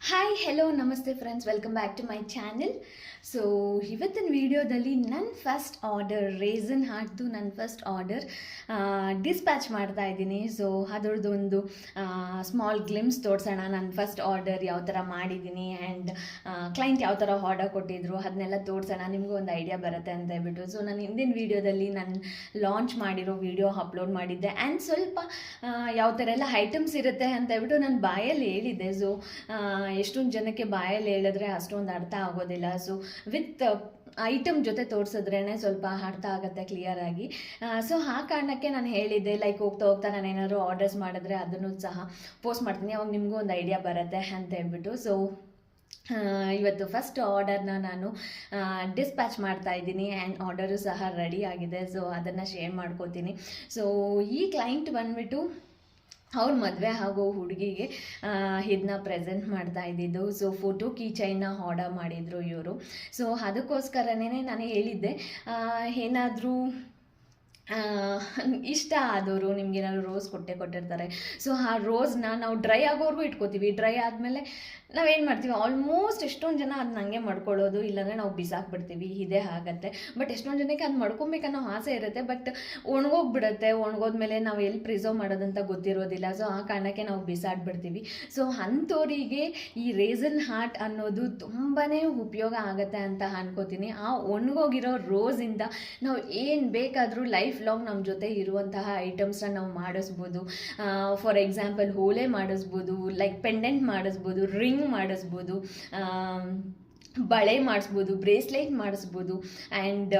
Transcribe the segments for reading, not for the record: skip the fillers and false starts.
Hi hello ನಮಸ್ತೆ friends, welcome back to my channel. So ಇವತ್ತಿನ ವಿಡಿಯೋದಲ್ಲಿ ನನ್ನ ಫಸ್ಟ್ ಆರ್ಡರ್ ರೇಸನ್ ಹಾರ್ಟ್ದು ನನ್ನ ಫಸ್ಟ್ ಆರ್ಡರ್ ಡಿಸ್ಪ್ಯಾಚ್ ಮಾಡ್ತಾ ಇದ್ದೀನಿ. ಸೊ ಅದರದ್ದೊಂದು ಸ್ಮಾಲ್ ಗ್ಲಿಮ್ಸ್ ತೋರಿಸೋಣ. ನನ್ನ ಫಸ್ಟ್ ಆರ್ಡರ್ ಯಾವ ಥರ ಮಾಡಿದ್ದೀನಿ ಆ್ಯಂಡ್ ಕ್ಲೈಂಟ್ ಯಾವ ಥರ ಆರ್ಡರ್ ಕೊಟ್ಟಿದ್ರು ಅದನ್ನೆಲ್ಲ ತೋರಿಸೋಣ, ನಿಮಗೂ ಒಂದು ಐಡಿಯಾ ಬರುತ್ತೆ ಅಂತ ಹೇಳ್ಬಿಟ್ಟು. ಸೊ ನಾನು ಹಿಂದಿನ ವೀಡಿಯೋದಲ್ಲಿ ನಾನು ಲಾಂಚ್ ಮಾಡಿರೋ ವಿಡಿಯೋ ಅಪ್ಲೋಡ್ ಮಾಡಿದ್ದೆ ಆ್ಯಂಡ್ ಸ್ವಲ್ಪ ಯಾವ ಥರ ಎಲ್ಲ ಐಟಮ್ಸ್ ಇರುತ್ತೆ ಅಂತ ಹೇಳ್ಬಿಟ್ಟು ನಾನು ಬಾಯಲ್ಲಿ ಹೇಳಿದ್ದೆ. ಸೊ ಎಷ್ಟೊಂದು ಜನಕ್ಕೆ ಬಾಯಲ್ಲಿ ಹೇಳಿದ್ರೆ ಅಷ್ಟೊಂದು ಅರ್ಥ ಆಗೋದಿಲ್ಲ. ಸೊ ವಿತ್ ಐಟಮ್ ಜೊತೆ ತೋರಿಸಿದ್ರೇ ಸ್ವಲ್ಪ ಅರ್ಥ ಆಗುತ್ತೆ ಕ್ಲಿಯರ್ ಆಗಿ. ಸೊ ಆ ಕಾರಣಕ್ಕೆ ನಾನು ಹೇಳಿದ್ದೆ, ಲೈಕ್ ಹೋಗ್ತಾ ಹೋಗ್ತಾ ನಾನು ಏನಾದ್ರು ಆರ್ಡರ್ಸ್ ಮಾಡಿದ್ರೆ ಅದನ್ನು ಸಹ ಪೋಸ್ಟ್ ಮಾಡ್ತೀನಿ, ಅವಾಗ ನಿಮಗೂ ಒಂದು ಐಡಿಯಾ ಬರುತ್ತೆ ಅಂತ ಹೇಳ್ಬಿಟ್ಟು. ಸೊ ಇವತ್ತು ಫಸ್ಟ್ ಆರ್ಡರ್ನ ನಾನು ಡಿಸ್ಪ್ಯಾಚ್ ಮಾಡ್ತಾ ಇದ್ದೀನಿ ಆ್ಯಂಡ್ ಆರ್ಡರು ಸಹ ರೆಡಿ ಆಗಿದೆ. ಸೊ ಅದನ್ನು ಶೇರ್ ಮಾಡ್ಕೋತೀನಿ. ಸೊ ಈ ಕ್ಲೈಂಟ್ ಬಂದುಬಿಟ್ಟು ಅವ್ರ ಮದುವೆ ಆಗೋ ಹುಡುಗಿಗೆ ಇದನ್ನ ಪ್ರೆಸೆಂಟ್ ಮಾಡ್ತಾ ಇದ್ದಿದ್ದು. ಸೊ ಫೋಟೋ ಕೀ ಚೈನ್ನ ಆರ್ಡರ್ ಮಾಡಿದರು ಇವರು. ಸೊ ಅದಕ್ಕೋಸ್ಕರನೇ ನಾನು ಹೇಳಿದ್ದೆ, ಏನಾದರೂ ಇಷ್ಟ ಆದವರು ನಿಮ್ಗೇನಾದ್ರು ರೋಸ್ ಕೊಟ್ಟಿರ್ತಾರೆ. ಸೊ ಆ ರೋಸ್ನ ನಾವು ಡ್ರೈ ಆಗೋವರೆಗೂ ಇಟ್ಕೋತೀವಿ. ಡ್ರೈ ಆದಮೇಲೆ ನಾವೇನು ಮಾಡ್ತೀವಿ, ಆಲ್ಮೋಸ್ಟ್ ಎಷ್ಟೊಂದು ಜನ ಅದನ್ನ ಹಂಗೆ ಮಾಡ್ಕೊಳ್ಳೋದು, ಇಲ್ಲಾಂದರೆ ನಾವು ಬಿಸಾಕ್ಬಿಡ್ತೀವಿ, ಇದೇ ಆಗುತ್ತೆ. ಬಟ್ ಎಷ್ಟೊಂದು ಜನಕ್ಕೆ ಅದು ಮಾಡ್ಕೊಬೇಕನ್ನೋ ಆಸೆ ಇರುತ್ತೆ, ಬಟ್ ಒಣಗೋಗ್ಬಿಡುತ್ತೆ. ಒಣಗೋದ್ಮೇಲೆ ನಾವು ಎಲ್ಲಿ ಪ್ರಿಸರ್ವ್ ಮಾಡೋದಂತ ಗೊತ್ತಿರೋದಿಲ್ಲ. ಸೊ ಆ ಕಾರಣಕ್ಕೆ ನಾವು ಬಿಸಾಡ್ಬಿಡ್ತೀವಿ. ಸೊ ಅಂಥವರಿಗೆ ಈ ರೇಸನ್ ಹಾರ್ಟ್ ಅನ್ನೋದು ತುಂಬಾ ಉಪಯೋಗ ಆಗುತ್ತೆ ಅಂತ ಅನ್ಕೋತೀನಿ. ಆ ಒಣಗೋಗಿರೋ ರೋಸಿಂದ ನಾವು ಏನು ಬೇಕಾದರೂ ಲೈಫ್ ಲಾಂಗ್ ನಮ್ಮ ಜೊತೆ ಇರುವಂತಹ ಐಟಮ್ಸ್ನ ನಾವು ಮಾಡಿಸ್ಬೋದು. ಫಾರ್ ಎಕ್ಸಾಂಪಲ್ ಓಲೆ ಮಾಡಿಸ್ಬೋದು, ಲೈಕ್ ಪೆಂಡೆಂಟ್ ಮಾಡಿಸ್ಬೋದು, ರಿಂಗ್ ಮಾಡಿಸ್ಬೋದು, ಬಳೆ ಮಾಡಿಸ್ಬೋದು, ಬ್ರೇಸ್ಲೆಟ್ ಮಾಡಿಸ್ಬೋದು ಆ್ಯಂಡ್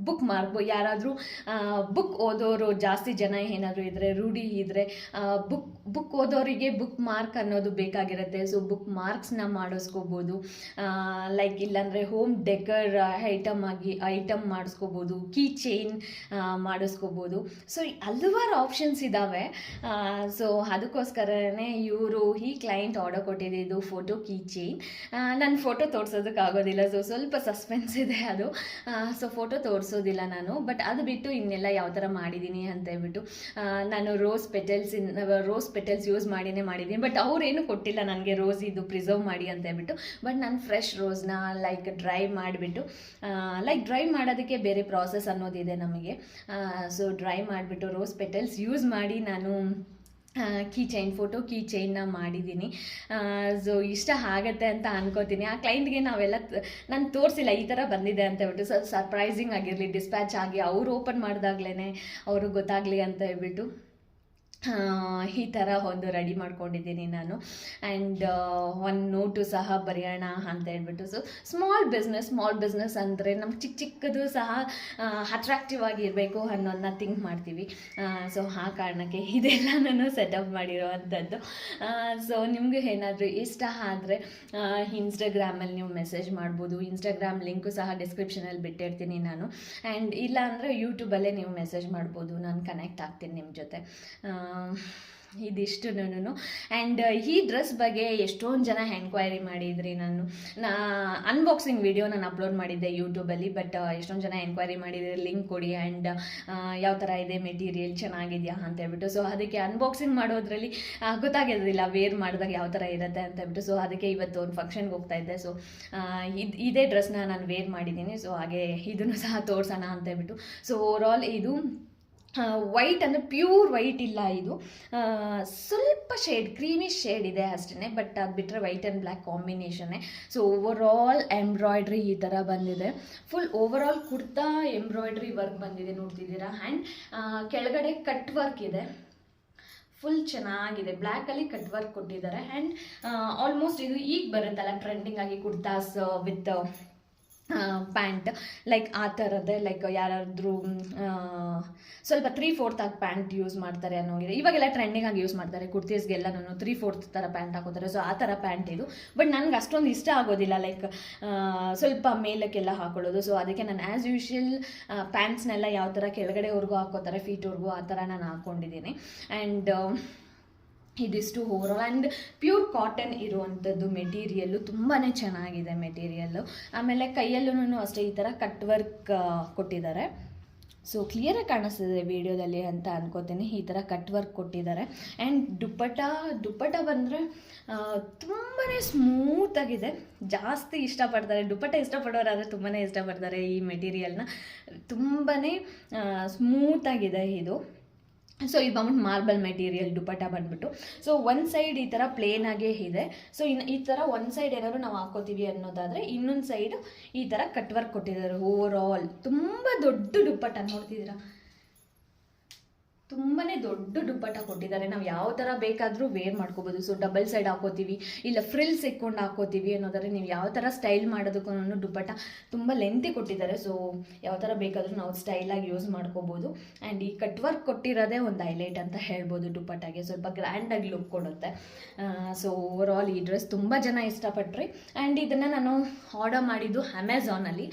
ಬುಕ್ ಮಾಡ್ಬೋದು. ಯಾರಾದರೂ ಬುಕ್ ಓದೋರು ಜಾಸ್ತಿ ಜನ ಏನಾದರೂ ಇದ್ದರೆ, ರೂಢಿ ಇದ್ದರೆ ಬುಕ್ ಓದೋರಿಗೆ ಬುಕ್ ಮಾರ್ಕ್ ಅನ್ನೋದು ಬೇಕಾಗಿರುತ್ತೆ. ಸೊ ಬುಕ್ ಮಾರ್ಕ್ಸ್ನ ಮಾಡಿಸ್ಕೋಬೋದು. ಲೈಕ್ ಇಲ್ಲಾಂದರೆ ಹೋಮ್ ಡೆಕರ್ ಐಟಮ್ ಮಾಡಿಸ್ಕೋಬೋದು, ಕೀ ಚೈನ್ ಮಾಡಿಸ್ಕೋಬೋದು. ಸೊ ಹಲವಾರು ಆಪ್ಷನ್ಸ್ ಇದ್ದಾವೆ. ಸೊ ಅದಕ್ಕೋಸ್ಕರನೇ ಇವರು ಈ ಕ್ಲೈಂಟ್ ಆರ್ಡರ್ ಕೊಟ್ಟಿದ್ದು ಫೋಟೋ ಕೀ ಚೈನ್. ನನ್ನ ಫೋಟೋ ತೋರಿಸೋದಕ್ಕಾಗೋದಿಲ್ಲ, ಸೊ ಸ್ವಲ್ಪ ಸಸ್ಪೆನ್ಸ್ ಇದೆ ಅದು. ಸೊ ಫೋಟೋ ತೋರಿಸೋದಿಲ್ಲ ನಾನು, ಬಟ್ ಅದು ಬಿಟ್ಟು ಇನ್ನೆಲ್ಲ ಯಾವ ಥರ ಮಾಡಿದ್ದೀನಿ ಅಂತ ಹೇಳ್ಬಿಟ್ಟು ನಾನು ರೋಸ್ ಪೆಟಲ್ಸ್ ಯೂಸ್ ಮಾಡಿದ್ದೀನಿ. ಬಟ್ ಅವ್ರೇನು ಕೊಟ್ಟಿಲ್ಲ ನನಗೆ ರೋಸ್ ಇದು ಪ್ರಿಸರ್ವ್ ಮಾಡಿ ಅಂತ ಹೇಳ್ಬಿಟ್ಟು. ಬಟ್ ನಾನು ಫ್ರೆಶ್ ರೋಸ್ನ ಲೈಕ್ ಡ್ರೈ ಮಾಡಿಬಿಟ್ಟು, ಲೈಕ್ ಡ್ರೈ ಮಾಡೋದಕ್ಕೆ ಬೇರೆ ಪ್ರಾಸೆಸ್ ಅನ್ನೋದಿದೆ ನಮಗೆ. ಸೊ ಡ್ರೈ ಮಾಡಿಬಿಟ್ಟು ರೋಸ್ ಪೆಟಲ್ಸ್ ಯೂಸ್ ಮಾಡಿ ನಾನು ಫೋಟೋ ಕೀ ಚೈನ್ನ ಮಾಡಿದ್ದೀನಿ. ಸೊ ಇಷ್ಟ ಆಗುತ್ತೆ ಅಂತ ಅನ್ಕೋತೀನಿ. ಆ ಕ್ಲೈಂಟ್ಗೆ ನಾನು ತೋರಿಸಿಲ್ಲ ಈ ಥರ ಬಂದಿದೆ ಅಂತ ಹೇಳ್ಬಿಟ್ಟು. ಸರ್ಪ್ರೈಸಿಂಗ್ ಆಗಿರಲಿ, ಡಿಸ್ಪ್ಯಾಚ್ ಆಗಿ ಅವ್ರು ಓಪನ್ ಮಾಡಿದಾಗ್ಲೇ ಅವ್ರಿಗೆ ಗೊತ್ತಾಗಲಿ ಅಂತ ಹೇಳ್ಬಿಟ್ಟು ಈ ಥರ ಒಂದು ರೆಡಿ ಮಾಡ್ಕೊಂಡಿದ್ದೀನಿ ನಾನು. ಆ್ಯಂಡ್ ಒಂದು ನೋಟು ಸಹ ಬರೆಯೋಣ ಅಂತ ಹೇಳ್ಬಿಟ್ಟು. ಸೊ ಸ್ಮಾಲ್ ಬಿಸ್ನೆಸ್ ಅಂದರೆ ನಮ್ಗೆ ಚಿಕ್ಕದು ಸಹ ಅಟ್ರಾಕ್ಟಿವ್ ಆಗಿರಬೇಕು ಅನ್ನೋದನ್ನ ಥಿಂಕ್ ಮಾಡ್ತೀವಿ. ಸೊ ಆ ಕಾರಣಕ್ಕೆ ಇದೆಲ್ಲ ನಾನು ಸೆಟಪ್ ಮಾಡಿರೋ ಅಂಥದ್ದು. ಸೊ ನಿಮಗೆ ಏನಾದರೂ ಇಷ್ಟ ಆದರೆ ಇನ್ಸ್ಟಾಗ್ರಾಮಲ್ಲಿ ನೀವು ಮೆಸೇಜ್ ಮಾಡ್ಬೋದು. ಇನ್ಸ್ಟಾಗ್ರಾಮ್ ಲಿಂಕು ಸಹ ಡಿಸ್ಕ್ರಿಪ್ಷನಲ್ಲಿ ಬಿಟ್ಟಿರ್ತೀನಿ ನಾನು. ಆ್ಯಂಡ್ ಇಲ್ಲ ಅಂದರೆ ಯೂಟ್ಯೂಬಲ್ಲೇ ನೀವು ಮೆಸೇಜ್ ಮಾಡ್ಬೋದು, ನಾನು ಕನೆಕ್ಟ್ ಆಗ್ತೀನಿ ನಿಮ್ಮ ಜೊತೆ. ಇದಿಷ್ಟು ನಾನು. ಆ್ಯಂಡ್ ಈ ಡ್ರೆಸ್ ಬಗ್ಗೆ ಎಷ್ಟೊಂದು ಜನ ಎನ್ಕ್ವೈರಿ ಮಾಡಿದ್ರಿ. ಅನ್ಬಾಕ್ಸಿಂಗ್ ವಿಡಿಯೋ ನಾನು ಅಪ್ಲೋಡ್ ಮಾಡಿದ್ದೆ ಯೂಟ್ಯೂಬಲ್ಲಿ. ಬಟ್ ಎಷ್ಟೊಂದು ಜನ ಎನ್ಕ್ವೈರಿ ಮಾಡಿದರೆ ಲಿಂಕ್ ಕೊಡಿ ಆ್ಯಂಡ್ ಯಾವ ಥರ ಇದೆ ಮೆಟೀರಿಯಲ್ ಚೆನ್ನಾಗಿದೆಯಾ ಅಂತ ಹೇಳ್ಬಿಟ್ಟು. ಸೊ ಅದಕ್ಕೆ ಅನ್ಬಾಕ್ಸಿಂಗ್ ಮಾಡೋದ್ರಲ್ಲಿ ಗೊತ್ತಾಗಿರೋದಿಲ್ಲ ವೇರ್ ಮಾಡಿದಾಗ ಯಾವ ಥರ ಇರುತ್ತೆ ಅಂತ ಹೇಳ್ಬಿಟ್ಟು. ಸೊ ಅದಕ್ಕೆ ಇವತ್ತು ಒಂದು ಫಂಕ್ಷನ್ಗೆ ಹೋಗ್ತಾ ಇದ್ದೆ. ಸೊ ಇದೇ ಡ್ರೆಸ್ನ ನಾನು ವೇರ್ ಮಾಡಿದ್ದೀನಿ. ಸೊ ಹಾಗೆ ಇದನ್ನು ಸಹ ತೋರಿಸೋಣ ಅಂತ ಹೇಳ್ಬಿಟ್ಟು. ಸೊ ಓವರಾಲ್ ಇದು ವೈಟ್ ಅಂದರೆ ಪ್ಯೂರ್ ವೈಟ್ ಇಲ್ಲ, ಇದು ಸ್ವಲ್ಪ ಶೇಡ್ ಕ್ರೀಮಿಶ್ ಶೇಡ್ ಇದೆ ಅಷ್ಟೇ. ಬಟ್ ಅದು ಬಿಟ್ಟರೆ ವೈಟ್ ಆ್ಯಂಡ್ ಬ್ಲ್ಯಾಕ್ ಕಾಂಬಿನೇಷನ್ನೇ. ಸೊ ಓವರಾಲ್ ಎಂಬ್ರಾಯ್ಡ್ರಿ ಈ ಥರ ಬಂದಿದೆ. Full overall kurta embroidery work ಬಂದಿದೆ, ನೋಡ್ತಿದ್ದೀರಾ. ಆ್ಯಂಡ್ ಕೆಳಗಡೆ ಕಟ್ ವರ್ಕ್ ಇದೆ, ಫುಲ್ ಚೆನ್ನಾಗಿದೆ. ಬ್ಲ್ಯಾಕಲ್ಲಿ ಕಟ್ ವರ್ಕ್ ಕೊಟ್ಟಿದ್ದಾರೆ. ಆ್ಯಂಡ್ ಆಲ್ಮೋಸ್ಟ್ ಇದು ಈಗ ಬರುತ್ತಲ್ಲ ಟ್ರೆಂಡಿಂಗ್ ಆಗಿ ಕುರ್ತಾಸ್ ವಿತ್ ಪ್ಯಾಂಟ್, ಲೈಕ್ ಆ ಥರದ್ದೇ. ಲೈಕ್ ಯಾರಾದರೂ ಸ್ವಲ್ಪ 3/4 ಆಗಿ ಪ್ಯಾಂಟ್ ಯೂಸ್ ಮಾಡ್ತಾರೆ ಅನ್ನೋಗಿದೆ. ಇವಾಗೆಲ್ಲ ಟ್ರೆಂಡಿಂಗ್ ಆಗಿ ಯೂಸ್ ಮಾಡ್ತಾರೆ ಕುರ್ತೀಸ್ಗೆಲ್ಲ. ನಾನು 3/4 ಥರ ಪ್ಯಾಂಟ್ ಹಾಕೋತಾರೆ. ಸೊ ಆ ಥರ ಪ್ಯಾಂಟ್ ಇದು. ಬಟ್ ನನಗೆ ಅಷ್ಟೊಂದು ಇಷ್ಟ ಆಗೋದಿಲ್ಲ, ಲೈಕ್ ಸ್ವಲ್ಪ ಮೇಲಕ್ಕೆಲ್ಲ ಹಾಕೊಳ್ಳೋದು. ಸೊ ಅದಕ್ಕೆ ನಾನು ಆ್ಯಸ್ ಯೂಶುವಲ್ ಪ್ಯಾಂಟ್ಸ್ನೆಲ್ಲ ಯಾವ ಥರ ಕೆಳಗಡೆವರೆಗೂ ಹಾಕೋತಾರೆ, ಫೀಟ್ವರೆಗೂ, ಆ ಥರ ನಾನು ಹಾಕ್ಕೊಂಡಿದ್ದೀನಿ. ಆ್ಯಂಡ್ ಇದಿಷ್ಟು ಓವರಾಲ್. ಆ್ಯಂಡ್ ಪ್ಯೂರ್ ಕಾಟನ್ ಇರುವಂಥದ್ದು ಮೆಟೀರಿಯಲ್ಲು, ತುಂಬಾ ಚೆನ್ನಾಗಿದೆ ಮೆಟೀರಿಯಲ್ಲು. ಆಮೇಲೆ ಕೈಯಲ್ಲೂ ಅಷ್ಟೇ ಈ ಥರ ಕಟ್ ವರ್ಕ್ ಕೊಟ್ಟಿದ್ದಾರೆ. ಸೊ ಕ್ಲಿಯರಾಗಿ ಕಾಣಿಸ್ತಿದೆ ವಿಡಿಯೋದಲ್ಲಿ ಅಂತ ಅನ್ಕೋತೀನಿ. ಈ ಥರ ಕಟ್ ವರ್ಕ್ ಕೊಟ್ಟಿದ್ದಾರೆ. ಆ್ಯಂಡ್ ದುಪ್ಪಟ್ಟ ಬಂದರೆ ತುಂಬಾ ಸ್ಮೂತಾಗಿದೆ. ಜಾಸ್ತಿ ಇಷ್ಟಪಡ್ತಾರೆ ದುಪ್ಪಟ್ಟ ಇಷ್ಟಪಡೋರಾದರೆ ತುಂಬಾ ಇಷ್ಟಪಡ್ತಾರೆ ಈ ಮೆಟೀರಿಯಲ್ನ. ತುಂಬಾ ಸ್ಮೂತಾಗಿದೆ ಇದು. ಸೊ ಇದು ಬಂದ್ಬಿಟ್ಟು ಮಾರ್ಬಲ್ ಮೆಟೀರಿಯಲ್ ದುಪ್ಪಟ್ಟ ಬಂದ್ಬಿಟ್ಟು. ಸೊ ಒಂದು ಸೈಡ್ ಈ ಥರ ಪ್ಲೇನಾಗೇ ಇದೆ. ಸೊ ಈ ಥರ ಒಂದು ಸೈಡ್ ಏನಾದ್ರು ನಾವು ಹಾಕೋತೀವಿ ಅನ್ನೋದಾದರೆ ಇನ್ನೊಂದು ಸೈಡ್ ಈ ಥರ ಕಟ್ ವರ್ಕ್ ಕೊಟ್ಟಿದ್ದಾರೆ. ಓವರ್ ಆಲ್ ತುಂಬ ದೊಡ್ಡ ದುಪ್ಪಟ್ಟ ನೋಡ್ತಿದ್ದೀರಾ, ತುಂಬಾ ದೊಡ್ಡ ದುಪ್ಪಟ್ಟ ಕೊಟ್ಟಿದ್ದಾರೆ. ನಾವು ಯಾವ ಥರ ಬೇಕಾದರೂ ವೇರ್ ಮಾಡ್ಕೋಬೋದು. ಸೊ ಡಬಲ್ ಸೈಡ್ ಹಾಕೋತೀವಿ, ಇಲ್ಲ ಫ್ರಿಲ್ಸ್ ಇಕ್ಕೊಂಡು ಹಾಕೋತೀವಿ ಅನ್ನೋದಾದ್ರೆ ನೀವು ಯಾವ ಥರ ಸ್ಟೈಲ್ ಮಾಡೋದಕ್ಕೂ ದುಪ್ಪಟ್ಟ ತುಂಬ ಲೆಂತಿ ಕೊಟ್ಟಿದ್ದಾರೆ. ಸೊ ಯಾವ ಥರ ಬೇಕಾದರೂ ನಾವು ಸ್ಟೈಲಾಗಿ ಯೂಸ್ ಮಾಡ್ಕೋಬೋದು. ಆ್ಯಂಡ್ ಈ ಕಟ್ ವರ್ಕ್ ಕೊಟ್ಟಿರೋದೇ ಒಂದು ಹೈಲೈಟ್ ಅಂತ ಹೇಳ್ಬೋದು ದುಪ್ಪಟ್ಟಾಗೆ. ಸ್ವಲ್ಪ ಗ್ರ್ಯಾಂಡಾಗಿ ಲುಕ್ ಕೊಡುತ್ತೆ. ಸೊ ಓವರ್ ಆಲ್ ಈ ಡ್ರೆಸ್ ತುಂಬ ಜನ ಇಷ್ಟಪಟ್ರಿ. ಆ್ಯಂಡ್ ಇದನ್ನು ನಾನು ಆರ್ಡರ್ ಮಾಡಿದ್ದು ಅಮೆಝಾನಲ್ಲಿ.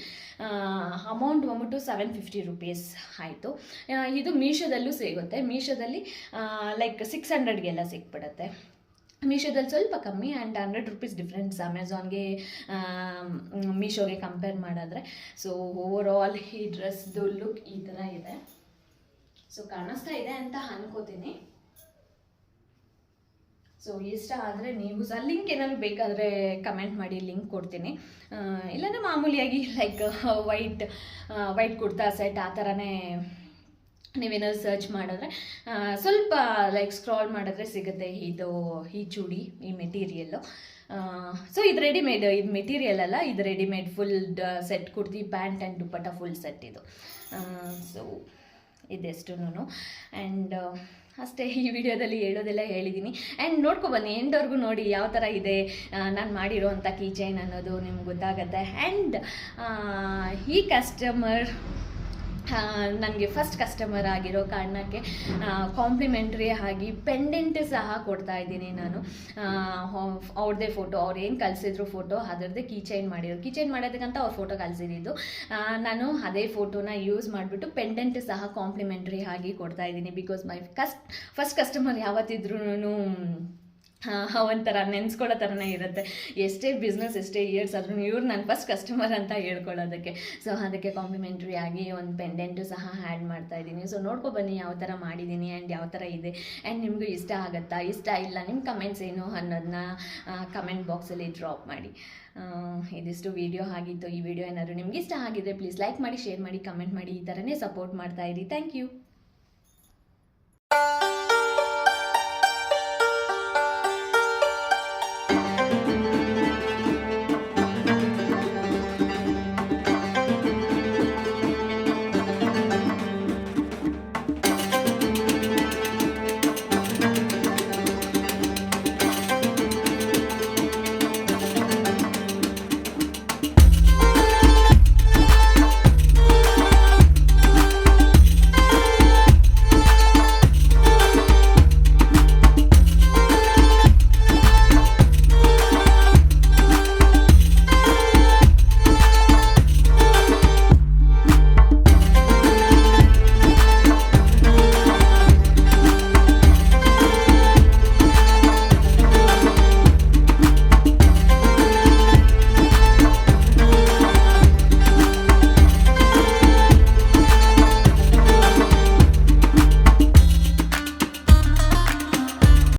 ಅಮೌಂಟ್ ಬಂದ್ಬಿಟ್ಟು 750 ರೂಪೀಸ್ ಆಯಿತು. ಇದು ಮೀಶೋದಲ್ಲೂ ಸಿಗುತ್ತೆ. ಮೀಶೋದಲ್ಲಿ ಲೈಕ್ 600ಗೆಲ್ಲ ಸಿಕ್ಬಿಡುತ್ತೆ. ಮೀಶೋದಲ್ಲಿ ಸ್ವಲ್ಪ ಕಮ್ಮಿ. ಆ್ಯಂಡ್ 100 ರೂಪೀಸ್ ಡಿಫ್ರೆನ್ಸ್ ಅಮೆಝಾನ್ಗೆ ಮೀಶೋಗೆ ಕಂಪೇರ್ ಮಾಡಿದ್ರೆ. ಸೊ ಓವರ್ ಆಲ್ ಈ ಡ್ರೆಸ್ದು ಲುಕ್ ಈ ಥರ ಇದೆ. ಸೊ ಕಾಣಿಸ್ತಾ ಇದೆ ಅಂತ ಅನ್ಕೋತೀನಿ. ಸೊ ಇಷ್ಟ ಆದರೆ ನೀವು ಸಹ ಲಿಂಕ್ ಏನಾದ್ರು ಬೇಕಾದರೆ ಕಮೆಂಟ್ ಮಾಡಿ, ಲಿಂಕ್ ಕೊಡ್ತೀನಿ. ಇಲ್ಲಾಂದರೆ ಮಾಮೂಲಿಯಾಗಿ ಲೈಕ್ ವೈಟ್ ಕುರ್ತಾ ಸೆಟ್ ಆ ಥರನೇ ನೀವೇನಾದ್ರು ಸರ್ಚ್ ಮಾಡಿದ್ರೆ ಸ್ವಲ್ಪ ಲೈಕ್ ಸ್ಕ್ರಾಲ್ ಮಾಡಿದ್ರೆ ಸಿಗುತ್ತೆ ಈ ಚೂಡಿ, ಈ ಮೆಟೀರಿಯಲ್ಲು. ಸೊ ಇದು ರೆಡಿಮೇಡ್, ಇದು ಮೆಟೀರಿಯಲ್ ಅಲ್ಲ, ಇದು readymade full set kurti, pant and dupatta full set ಇದು. ಸೊ ಇದೆಷ್ಟು. ಆ್ಯಂಡ್ ಅಷ್ಟೇ, ಈ ವಿಡಿಯೋದಲ್ಲಿ ಹೇಳೋದೆಲ್ಲ ಹೇಳಿದ್ದೀನಿ. ಆ್ಯಂಡ್ ನೋಡ್ಕೊಬನ್ನಿ, ಎಂಡ್ವರೆಗೂ ನೋಡಿ ಯಾವ ಥರ ಇದೆ ನಾನು ಮಾಡಿರೋ ಅಂಥ ಕೀ ಚೈನ್ ಅನ್ನೋದು ನಿಮ್ಗೆ ಗೊತ್ತಾಗುತ್ತೆ. ಆ್ಯಂಡ್ ಈ ಕಸ್ಟಮರ್ ನನಗೆ ಫಸ್ಟ್ ಕಸ್ಟಮರ್ ಆಗಿರೋ ಕಾರಣಕ್ಕೆ ಕಾಂಪ್ಲಿಮೆಂಟ್ರಿ ಆಗಿ ಪೆಂಡೆಂಟ್ ಸಹ ಕೊಡ್ತಾ ಇದ್ದೀನಿ ನಾನು. ಅವ್ರದ್ದೇ ಫೋಟೋ, ಅವ್ರು ಏನು ಕಳಿಸಿದ್ರು ಫೋಟೋ, ಅದರದ್ದೇ ಕೀ ಚೈನ್ ಮಾಡೋದಕ್ಕಂತ ಅವ್ರ ಫೋಟೋ ಕಳಿಸಿದ್ದು. ನಾನು ಅದೇ ಫೋಟೋನ ಯೂಸ್ ಮಾಡಿಬಿಟ್ಟು ಪೆಂಡೆಂಟ್ ಸಹ ಕಾಂಪ್ಲಿಮೆಂಟ್ರಿ ಆಗಿ ಕೊಡ್ತಾ ಇದ್ದೀನಿ. ಬಿಕಾಸ್ ಮೈ ಫಸ್ಟ್ ಕಸ್ಟಮರ್ ಯಾವತ್ತಿದ್ರೂ ಒಂಥರ ನೆನೆಸ್ಕೊಳ್ಳೋ ಥರನೇ ಇರುತ್ತೆ. ಎಷ್ಟೇ ಬಿಸ್ನೆಸ್, ಎಷ್ಟೇ ಇಯರ್ಸ್ ಆದ್ರೂ ಇವ್ರು ನನ್ನ ಫಸ್ಟ್ ಕಸ್ಟಮರ್ ಅಂತ ಹೇಳ್ಕೊಳ್ಳೋದಕ್ಕೆ. ಸೊ ಅದಕ್ಕೆ ಕಾಂಪ್ಲಿಮೆಂಟ್ರಿ ಆಗಿ ಒಂದು ಪೆಂಡೆಂಟು ಸಹ ಆ್ಯಡ್ ಮಾಡ್ತಾ ಇದ್ದೀನಿ. ಸೊ ನೋಡ್ಕೊಬನ್ನಿ ಯಾವ ಥರ ಮಾಡಿದ್ದೀನಿ ಆ್ಯಂಡ್ ಯಾವ ಥರ ಇದೆ. ಆ್ಯಂಡ್ ನಿಮಗೂ ಇಷ್ಟ ಆಗುತ್ತಾ, ಇಷ್ಟ ಇಲ್ಲ, ನಿಮ್ಮ ಕಮೆಂಟ್ಸ್ ಏನು ಅನ್ನೋದನ್ನ ಕಮೆಂಟ್ ಬಾಕ್ಸಲ್ಲಿ ಡ್ರಾಪ್ ಮಾಡಿ. ಇದಿಷ್ಟು ವಿಡಿಯೋ ಆಗಿತ್ತು. ಈ ವಿಡಿಯೋ ಏನಾದರೂ ನಿಮ್ಗೆ ಇಷ್ಟ ಆಗಿದ್ರೆ ಪ್ಲೀಸ್ ಲೈಕ್ ಮಾಡಿ, ಶೇರ್ ಮಾಡಿ, ಕಮೆಂಟ್ ಮಾಡಿ. ಈ ಥರನೇ ಸಪೋರ್ಟ್ ಮಾಡ್ತಾ ಇರಿ. Thank you.